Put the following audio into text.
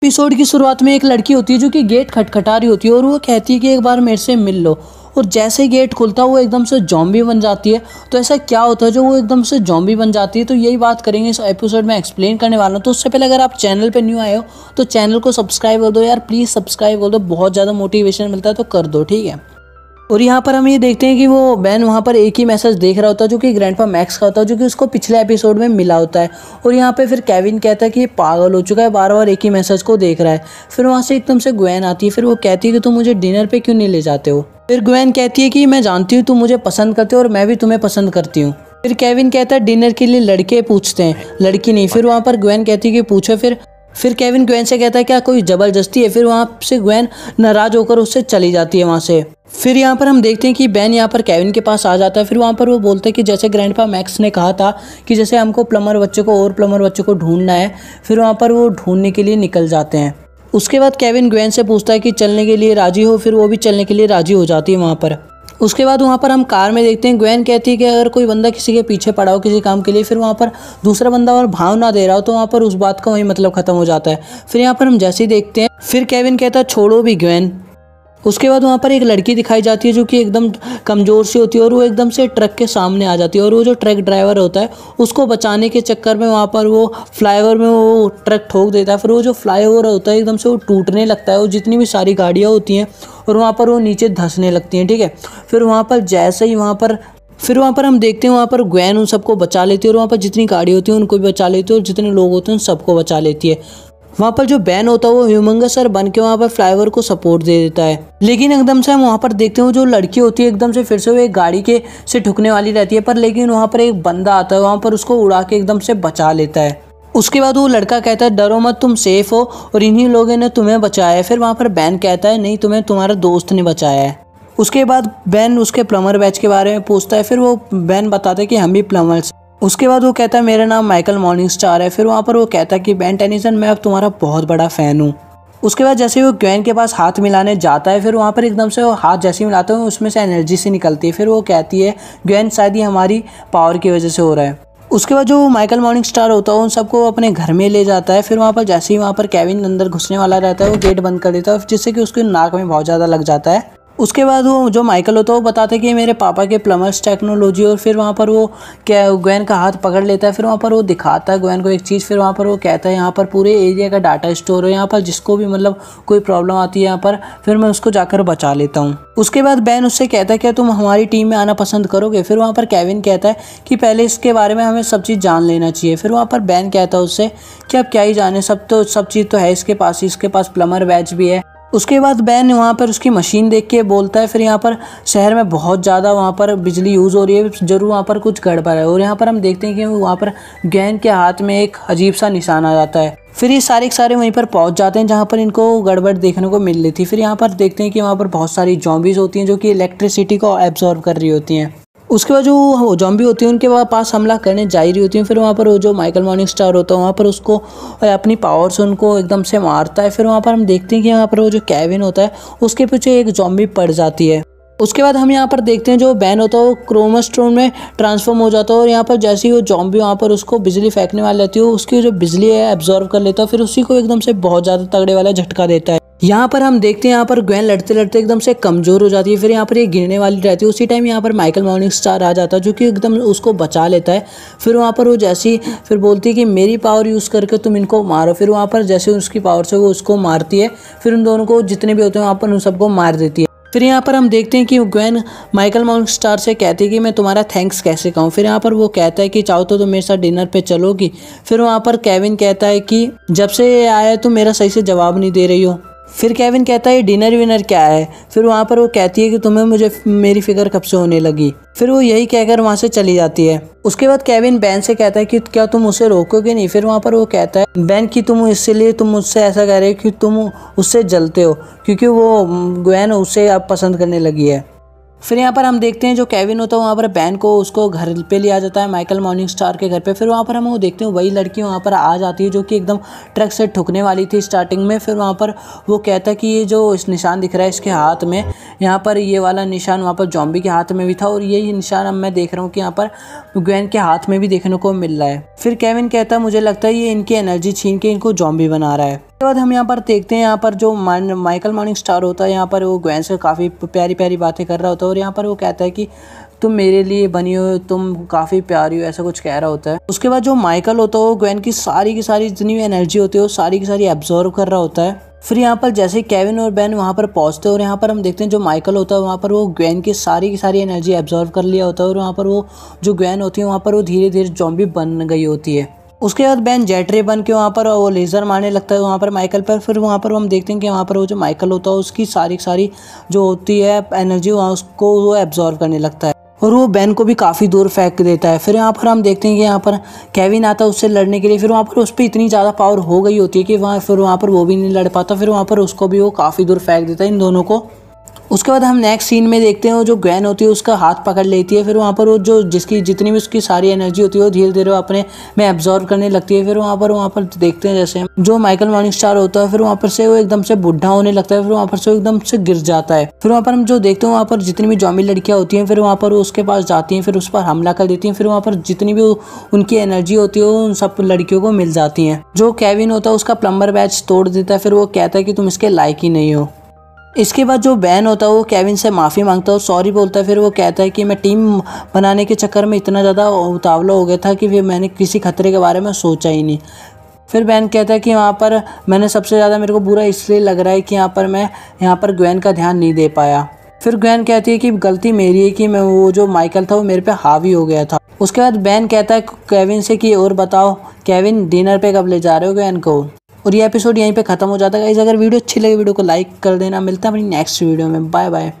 Episode की शुरुआत में एक लड़की होती है जो कि गेट खटखटा रही होती है और वो कहती है कि एक बार मेरे से मिल लो। और जैसे ही गेट खुलता है वो एकदम से जॉम्बी बन जाती है। तो ऐसा क्या होता है जो वो एकदम से जॉम्बी बन जाती है, तो यही बात करेंगे इस एपिसोड में, एक्सप्लेन करने वाला हूँ। तो उससे पहले अगर आप चैनल पे न्यू आए हो तो चैनल को सब्सक्राइब कर दो यार, प्लीज़ सब्सक्राइब कर दो, बहुत ज़्यादा मोटिवेशन मिलता है तो कर दो, ठीक है। और यहाँ पर हम ये देखते हैं कि वो बैन वहाँ पर एक ही मैसेज देख रहा होता है जो कि ग्रैंडपा मैक्स का होता है, जो कि उसको पिछले एपिसोड में मिला होता है। और यहाँ पे फिर केविन कहता है कि ये पागल हो चुका है, बार बार एक ही मैसेज को देख रहा है। फिर वहाँ से एकदम से ग्वेन आती है, फिर वो कहती है कि तुम मुझे डिनर पे क्यों नहीं ले जाते हो। फिर ग्वेन कहती है कि मैं जानती हूँ तुम मुझे पसंद करते हो और मैं भी तुम्हें पसंद करती हूँ। फिर केविन कहता है डिनर के लिए लड़के पूछते हैं, लड़की नहीं। फिर वहाँ पर ग्वेन कहती है कि पूछो। फिर केविन ग्वेन से कहता है क्या कोई जबरदस्ती है। फिर वहाँ से ग्वेन नाराज होकर उससे चली जाती है वहाँ से। फिर यहाँ पर हम देखते हैं कि बैन यहाँ पर केविन के पास आ जाता है। फिर वहाँ पर वो बोलते हैं कि जैसे ग्रैंडपा मैक्स ने कहा था कि जैसे हमको प्लम्बर बच्चे को और प्लम्बर बच्चे को ढूंढना है। फिर वहाँ पर वो ढूंढने के लिए निकल जाते हैं। उसके बाद केविन ग्वेन से पूछता है कि चलने के लिए राजी हो। फिर वो भी चलने के लिए राजी हो जाती है वहाँ पर। उसके बाद वहाँ पर हम कार में देखते हैं ग्वेन कहती है कि अगर कोई बंदा किसी के पीछे पड़ा हो किसी काम के लिए, फिर वहाँ पर दूसरा बंदा और भाव ना दे रहा हो, तो वहाँ पर उस बात का वही मतलब खत्म हो जाता है। फिर यहाँ पर हम जैसे ही देखते हैं फिर केविन कहता है छोड़ो भी ग्वेन। उसके बाद वहाँ पर एक लड़की दिखाई जाती है जो कि एकदम कमज़ोर सी होती है और वो एकदम से ट्रक के सामने आ जाती है। और वो जो ट्रक ड्राइवर होता है उसको बचाने के चक्कर में वहाँ पर वो फ्लाईओवर में वो ट्रक ठोक देता है। फिर वो जो फ्लाईओवर होता है एकदम से वो टूटने लगता है और जितनी भी सारी गाड़ियाँ होती हैं और वहाँ पर वो नीचे धंसने लगती हैं, ठीक है। फिर वहाँ पर जैसे ही फिर वहाँ पर हम देखते हैं वहाँ पर ग्वेन उन सबको बचा लेती है और वहाँ पर जितनी गाड़ी होती है उनको भी बचा लेती है और जितने लोग होते हैं उन सबको बचा लेती है। वहाँ पर जो बैन होता है वो ह्यूमंगस सर बन के वहाँ पर फ्लाईओवर को सपोर्ट दे देता है। लेकिन एकदम से हम वहाँ पर देखते हैं जो लड़की होती है एकदम से फिर से वो एक गाड़ी के से ठुकने वाली रहती है, पर लेकिन वहाँ पर एक बंदा आता है वहाँ पर उसको उड़ा के एकदम से बचा लेता है। उसके बाद वो लड़का कहता है डरो मत, तुम सेफ हो और इन्हीं लोगों ने तुम्हें बचाया है। फिर वहाँ पर बैन कहता है नहीं, तुम्हें तुम्हारा दोस्त ने बचाया है। उसके बाद बैन उसके प्लम्बर बैच के बारे में पूछता है। फिर वो बैन बताता है कि हम भी प्लम्बर्स। उसके बाद वो कहता है मेरा नाम माइकल मॉर्निंगस्टार है। फिर वहाँ पर वो कहता है कि बैन टेनिसन मैं अब तुम्हारा बहुत बड़ा फ़ैन हूँ। उसके बाद जैसे वो ग्वेन के पास हाथ मिलाने जाता है, फिर वहाँ पर एकदम से वो हाथ जैसे ही मिलाते हैं उसमें से एनर्जी सी निकलती है। फिर वो कहती है ग्वेन शायद ये हमारी पावर की वजह से हो रहा है। उसके बाद जो माइकल मॉर्निंगस्टार होता है उन सबको अपने घर में ले जाता है। फिर वहाँ पर जैसे ही वहाँ पर केविन अंदर घुसने वाला रहता है वो गेट बंद कर देता है जिससे कि उसके नाक में बहुत ज़्यादा लग जाता है। उसके बाद वो जो माइकल होता है वो बताता है कि मेरे पापा के प्लम्बर्स टेक्नोलॉजी। और फिर वहाँ पर वो क्या ग्वेन का हाथ पकड़ लेता है। फिर वहाँ पर वो दिखाता है ग्वेन को एक चीज़। फिर वहाँ पर वो कहता है यहाँ पर पूरे एरिया का डाटा स्टोर है, यहाँ पर जिसको भी मतलब कोई प्रॉब्लम आती है यहाँ पर फिर मैं उसको जाकर बचा लेता हूँ। उसके बाद बैन उससे कहता है क्या तुम हमारी टीम में आना पसंद करोगे। फिर वहाँ पर केविन कहता है कि पहले इसके बारे में हमें सब चीज़ जान लेना चाहिए। फिर वहाँ पर बैन कहता है उससे कि अब क्या ही जाने, सब चीज़ तो है इसके पास, इसके पास प्लम्बर बैच भी है। उसके बाद बैन वहाँ पर उसकी मशीन देख के बोलता है फिर यहाँ पर शहर में बहुत ज़्यादा वहाँ पर बिजली यूज़ हो रही है, ज़रूर वहाँ पर कुछ गड़बड़ है। और यहाँ पर हम देखते हैं कि वहाँ पर ग्वेन के हाथ में एक अजीब सा निशान आ जाता है। फिर ये सारे वहीं पर पहुँच जाते हैं जहाँ पर इनको गड़बड़ देखने को मिल रही थी। फिर यहाँ पर देखते हैं कि वहाँ पर बहुत सारी जॉम्बीज़ होती हैं जो कि इलेक्ट्रिसिटी को एब्जॉर्ब कर रही होती हैं। उसके बाद जो जॉम्बी होती है उनके पास हमला करने जा रही होती है। फिर वहाँ पर वो जो माइकल मॉर्निंगस्टार होता है वहाँ पर उसको अपनी पावर से उनको एकदम से मारता है। फिर वहाँ पर हम देखते हैं कि वहाँ पर वो जो केविन होता है उसके पीछे एक जॉम्बी पड़ जाती है। उसके बाद हम यहाँ पर देखते हैं जो बैन होता है वो क्रोमास्टोन में ट्रांसफॉर्म हो जाता है और यहाँ पर जैसे ही वो जॉम्बी वहाँ पर उसको बिजली फेंकने वाली रहती है उसकी जो बिजली है एब्जॉर्व कर लेता है। फिर उसी को एकदम से बहुत ज़्यादा तगड़े वाला झटका देता है। यहाँ पर हम देखते हैं यहाँ पर ग्वेन लड़ते लड़ते एकदम से कमज़ोर हो जाती है। फिर यहाँ पर ये गिरने वाली रहती है। उसी टाइम यहाँ पर माइकल मॉर्निंगस्टार आ जाता है जो कि एकदम उसको बचा लेता है। फिर वहाँ पर वो जैसी फिर बोलती है कि मेरी पावर यूज़ करके तुम इनको मारो। फिर वहाँ पर जैसे उसकी पावर से वो उसको मारती है, फिर उन दोनों को जितने भी होते हैं वहाँ पर उन सबको मार देती है। फिर यहाँ पर हम देखते हैं कि ग्वेन माइकल मॉर्निंगस्टार से कहती है कि मैं तुम्हारा थैंक्स कैसे कहूँ। फिर यहाँ पर वो कहता है कि चाहो तो मेरे साथ डिनर पे चलोगी। फिर वहाँ पर केविन कहता है कि जब से ये आया है तुम मेरा सही से जवाब नहीं दे रही हो। फिर केविन कहता है ये डिनर विनर क्या है। फिर वहाँ पर वो कहती है कि तुम्हें मुझे मेरी फिक्र कब से होने लगी। फिर वो यही कहकर वहाँ से चली जाती है। उसके बाद केविन बैन से कहता है कि क्या तुम उसे रोकोगे नहीं। फिर वहाँ पर वो कहता है बैन कि तुम इसलिए तुम मुझसे ऐसा कह रहे हो कि तुम उससे जलते हो क्योंकि वो ग्वेन उसे अब पसंद करने लगी है। फिर यहाँ पर हम देखते हैं जो केविन होता है वहाँ पर बैन को उसको घर पे लिया जाता है माइकल मॉर्निंगस्टार के घर पे। फिर वहाँ पर हम वो देखते हैं वही लड़की वहाँ पर आ जाती है जो कि एकदम ट्रक से ठुकने वाली थी स्टार्टिंग में। फिर वहाँ पर वो कहता है कि ये जो इस निशान दिख रहा है इसके हाथ में, यहाँ पर ये वाला निशान वहाँ पर जॉम्बी के हाथ में भी था और यही निशान अब मैं देख रहा हूँ कि यहाँ पर ग्वेन के हाथ में भी देखने को मिल रहा है। फिर केविन कहता है मुझे लगता है ये इनकी एनर्जी छीन के इनको जॉम्बी बना रहा है। उसके बाद हम यहाँ पर देखते हैं, यहाँ पर जो माइकल मॉर्निंग स्टार होता है यहाँ पर वो ग्वेन से काफ़ी प्यारी प्यारी बातें कर रहा होता है और यहाँ पर वो कहता है कि तुम मेरे लिए बनी हो, तुम काफ़ी प्यारी हो, ऐसा कुछ कह रहा होता है। उसके बाद जो माइकल होता है वो ग्वेन की सारी जितनी भी एनर्जी होती है वो सारी की सारी एब्जॉर्व कर रहा होता है। फिर यहाँ पर जैसे ही केविन और बेन वहाँ पर पहुँचते हैं और यहाँ पर हम देखते हैं जो माइकल होता है वहाँ पर वो ग्वेन की सारी एनर्जी एब्जॉर्व कर लिया होता है और वहाँ पर वो जो ग्वेन होती है वहाँ पर वो धीरे धीरे ज़ॉम्बी बन गई होती है। उसके बाद बेन जेटरे बन के वहाँ पर वो लेज़र मारने लगता है वहाँ पर माइकल पर। फिर वहाँ पर हम देखते हैं कि वहाँ पर वो जो माइकल होता है उसकी सारी जो होती है एनर्जी वहाँ उसको वो एब्जॉर्व करने लगता है और वो बेन को भी काफ़ी दूर फेंक देता है। फिर यहाँ पर हम देखते हैं कि यहाँ पर केविन आता है उससे लड़ने के लिए। फिर वहाँ पर उस पर इतनी ज़्यादा पावर हो गई होती है कि वहाँ पर वो भी नहीं लड़ पाता। फिर वहाँ पर उसको भी वो काफ़ी दूर फेंक देता है इन दोनों को। उसके बाद हम नेक्स्ट सीन में देखते हैं वो जो ग्वेन होती है उसका हाथ पकड़ लेती है। फिर वहाँ पर वो जो जिसकी जितनी भी उसकी सारी एनर्जी होती है वो धीरे धीरे अपने में एब्जॉर्व करने लगती है। फिर वहाँ पर देखते हैं जैसे जो माइकल मॉर्निंग स्टार होता है फिर वहाँ पर से वो एकदम से बुढ़ा होने लगता है। फिर वहाँ पर से वो एकदम से गिर जाता है। फिर वहाँ पर हम जो देखते हैं वहाँ पर जितनी भी ज़ॉम्बी लड़कियाँ होती हैं फिर वहाँ पर वो उसके पास जाती हैं, फिर उस पर हमला कर देती हैं। फिर वहाँ पर जितनी भी उनकी एनर्जी होती है उन सब लड़कियों को मिल जाती हैं। जो केविन होता है उसका प्लम्बर बैच तोड़ देता है। फिर वो कहता है कि तुम इसके लायक ही नहीं हो। इसके बाद जो बेन होता है वो केविन से माफ़ी मांगता है और सॉरी बोलता है। फिर वो कहता है कि मैं टीम बनाने के चक्कर में इतना ज़्यादा उतावला हो गया था कि फिर मैंने किसी खतरे के बारे में सोचा ही नहीं। फिर बेन कहता है कि वहाँ पर मैंने सबसे ज़्यादा मेरे को बुरा इसलिए लग रहा है कि यहाँ पर ग्वेन का ध्यान नहीं दे पाया। फिर ग्वेन कहती है कि गलती मेरी है कि मैं वो जो माइकल था वो मेरे पे हावी हो गया था। उसके बाद बेन कहता है केविन से कि और बताओ केविन डिनर पे कब ले जा रहे हो ग्वेन को। और ये एपिसोड यहीं पे ख़त्म हो जाता है गाइस। अगर वीडियो अच्छी लगे वीडियो को लाइक कर देना। मिलता है अपनी नेक्स्ट वीडियो में। Bye bye.